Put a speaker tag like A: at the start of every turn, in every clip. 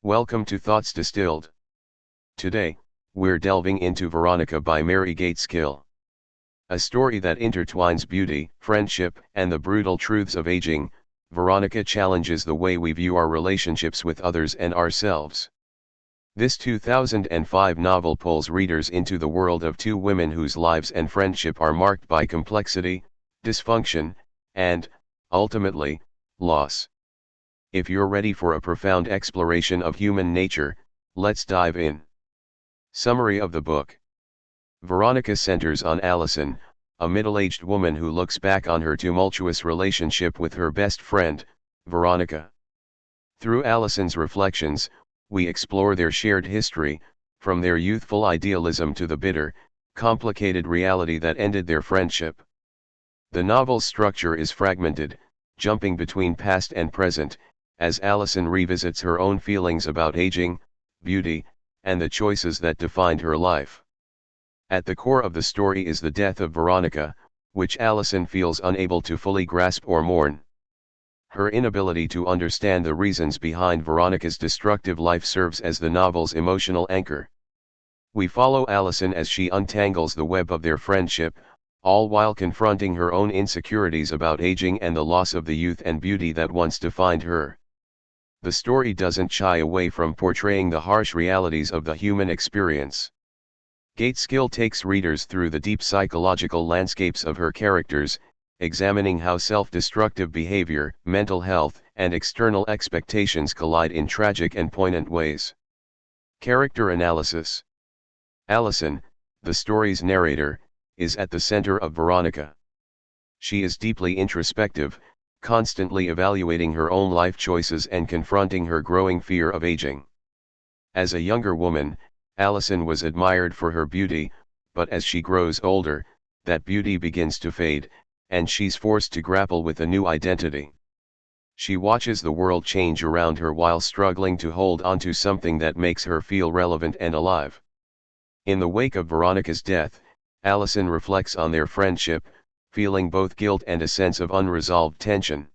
A: Welcome to Thoughts Distilled. Today, we're delving into Veronica by Mary Gaitskill. A story that intertwines beauty, friendship, and the brutal truths of aging. Veronica challenges the way we view our relationships with others and ourselves. This 2005 novel pulls readers into the world of two women whose lives and friendship are marked by complexity, dysfunction, and, ultimately, loss. If you're ready for a profound exploration of human nature, let's dive in. Summary of the book. Veronica centers on Allison, a middle-aged woman who looks back on her tumultuous relationship with her best friend, Veronica. Through Allison's reflections, we explore their shared history, from their youthful idealism to the bitter, complicated reality that ended their friendship. The novel's structure is fragmented, jumping between past and present, as Allison revisits her own feelings about aging, beauty, and the choices that defined her life. At the core of the story is the death of Veronica, which Allison feels unable to fully grasp or mourn. Her inability to understand the reasons behind Veronica's destructive life serves as the novel's emotional anchor. We follow Allison as she untangles the web of their friendship, all while confronting her own insecurities about aging and the loss of the youth and beauty that once defined her. The story doesn't shy away from portraying the harsh realities of the human experience. Gaitskill takes readers through the deep psychological landscapes of her characters, examining how self-destructive behavior, mental health, and external expectations collide in tragic and poignant ways. Character analysis. Allison, the story's narrator, is at the center of Veronica. She is deeply introspective, constantly evaluating her own life choices and confronting her growing fear of aging. As a younger woman, Allison was admired for her beauty, but as she grows older, that beauty begins to fade, and she's forced to grapple with a new identity. She watches the world change around her while struggling to hold onto something that makes her feel relevant and alive. In the wake of Veronica's death, Allison reflects on their friendship, feeling both guilt and a sense of unresolved tension.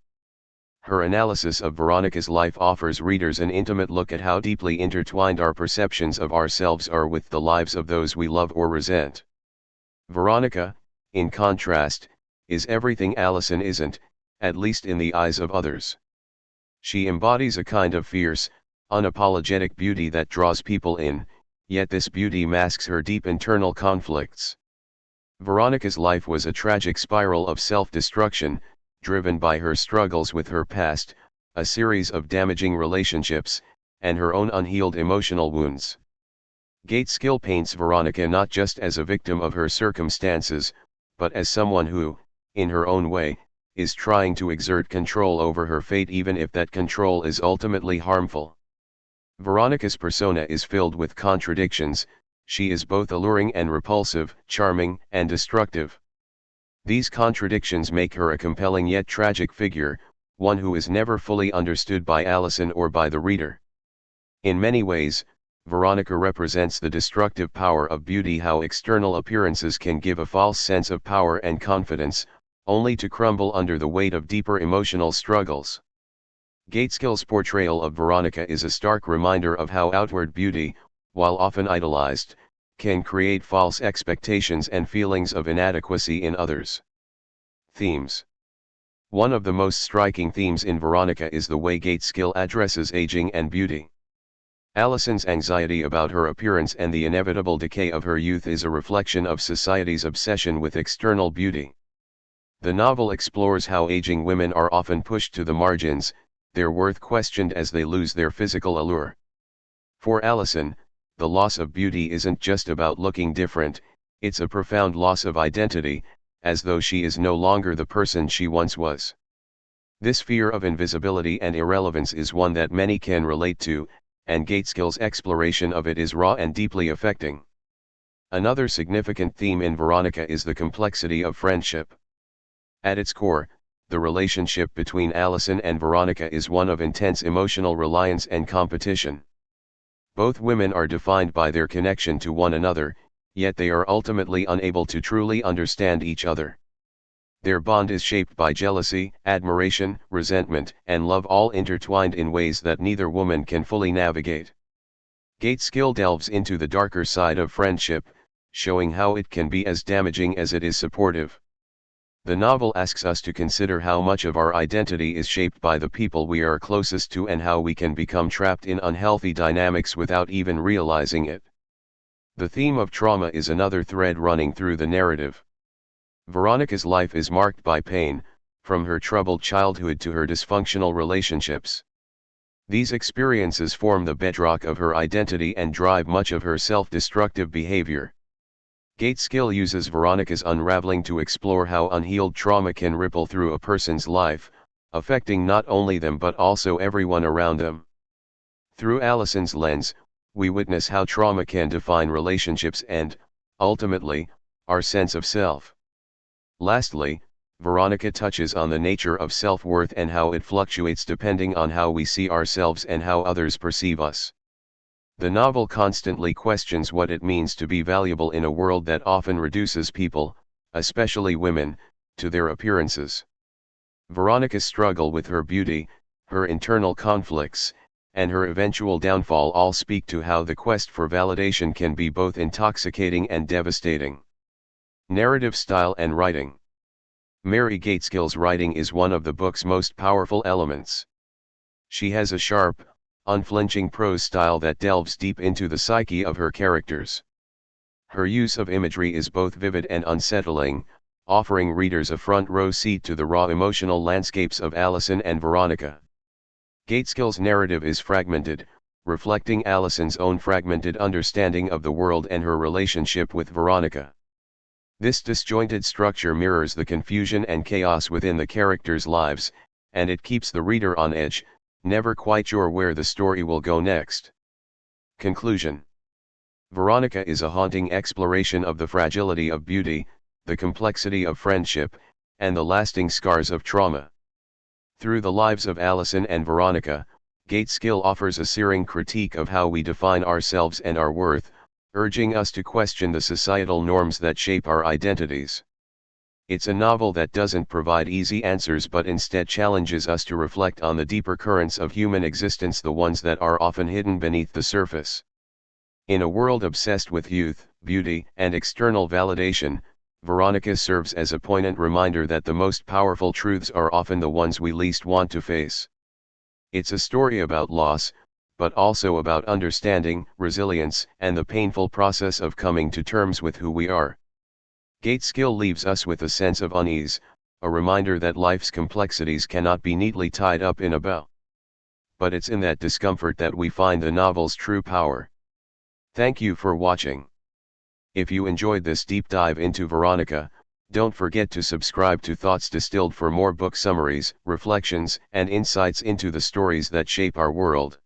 A: Her analysis of Veronica's life offers readers an intimate look at how deeply intertwined our perceptions of ourselves are with the lives of those we love or resent. Veronica, in contrast, is everything Allison isn't, at least in the eyes of others. She embodies a kind of fierce, unapologetic beauty that draws people in, yet this beauty masks her deep internal conflicts. Veronica's life was a tragic spiral of self-destruction, driven by her struggles with her past, a series of damaging relationships, and her own unhealed emotional wounds. Gaitskill paints Veronica not just as a victim of her circumstances, but as someone who, in her own way, is trying to exert control over her fate even if that control is ultimately harmful. Veronica's persona is filled with contradictions. She is both alluring and repulsive, charming and destructive. These contradictions make her a compelling yet tragic figure, one who is never fully understood by Allison or by the reader. In many ways, Veronica represents the destructive power of beauty, how external appearances can give a false sense of power and confidence, only to crumble under the weight of deeper emotional struggles. Gaitskill's portrayal of Veronica is a stark reminder of how outward beauty, while often idolized, can create false expectations and feelings of inadequacy in others. Themes. One of the most striking themes in Veronica is the way Gaitskill addresses aging and beauty. Allison's anxiety about her appearance and the inevitable decay of her youth is a reflection of society's obsession with external beauty. The novel explores how aging women are often pushed to the margins, their worth questioned as they lose their physical allure. For Allison, the loss of beauty isn't just about looking different, it's a profound loss of identity, as though she is no longer the person she once was. This fear of invisibility and irrelevance is one that many can relate to, and Gaitskill's exploration of it is raw and deeply affecting. Another significant theme in Veronica is the complexity of friendship. At its core, the relationship between Allison and Veronica is one of intense emotional reliance and competition. Both women are defined by their connection to one another, yet they are ultimately unable to truly understand each other.
B: Their bond is shaped by jealousy, admiration, resentment, and love, all intertwined in ways that neither woman can fully navigate. Gaitskill delves into the darker side of friendship, showing how it can be as damaging as it is supportive. The novel asks us to consider how much of our identity is shaped by the people we are closest to and how we can become trapped in unhealthy dynamics without even realizing it. The theme of trauma is another thread running through the narrative. Veronica's life is marked by pain, from her troubled childhood to her dysfunctional relationships. These experiences form the bedrock of her identity and drive much of her self-destructive behavior. Gaitskill uses Veronica's unraveling to explore how unhealed trauma can ripple through a person's life, affecting not only them but also everyone around them. Through Allison's lens, we witness how trauma can define relationships and, ultimately, our sense of self. Lastly, Veronica touches on the nature of self-worth and how it fluctuates depending on how we see ourselves and how others perceive us. The novel constantly questions what it means to be valuable in a world that often reduces people, especially women, to their appearances. Veronica's struggle with her beauty, her internal conflicts, and her eventual downfall all speak to how the quest for validation can be both intoxicating and devastating. Narrative style and writing. Mary Gaitskill's writing is one of the book's most powerful elements. She has a sharp, unflinching prose style that delves deep into the psyche of her characters. Her use of imagery is both vivid and unsettling, offering readers a front-row seat to the raw emotional landscapes of Allison and Veronica. Gaitskill's narrative is fragmented, reflecting Allison's own fragmented understanding of the world and her relationship with Veronica. This disjointed structure mirrors the confusion and chaos within the characters' lives, and it keeps the reader on edge, never quite sure where the story will go next. Conclusion. Veronica is a haunting exploration of the fragility of beauty, the complexity of friendship, and the lasting scars of trauma. Through the lives of Allison and Veronica, Gaitskill offers a searing critique of how we define ourselves and our worth, urging us to question the societal norms that shape our identities. It's a novel that doesn't provide easy answers but instead challenges us to reflect on the deeper currents of human existence, the ones that are often hidden beneath the surface. In a world obsessed with youth, beauty, and external validation, Veronica serves as a poignant reminder that the most powerful truths are often the ones we least want to face. It's a story about loss, but also about understanding, resilience, and the painful process of coming to terms with who we are. Gaitskill leaves us with a sense of unease, a reminder that life's complexities cannot be neatly tied up in a bow. But it's in that discomfort that we find the novel's true power. Thank you for watching. If you enjoyed this deep dive into Veronica, don't forget to subscribe to Thoughts Distilled for more book summaries, reflections, and insights into the stories that shape our world.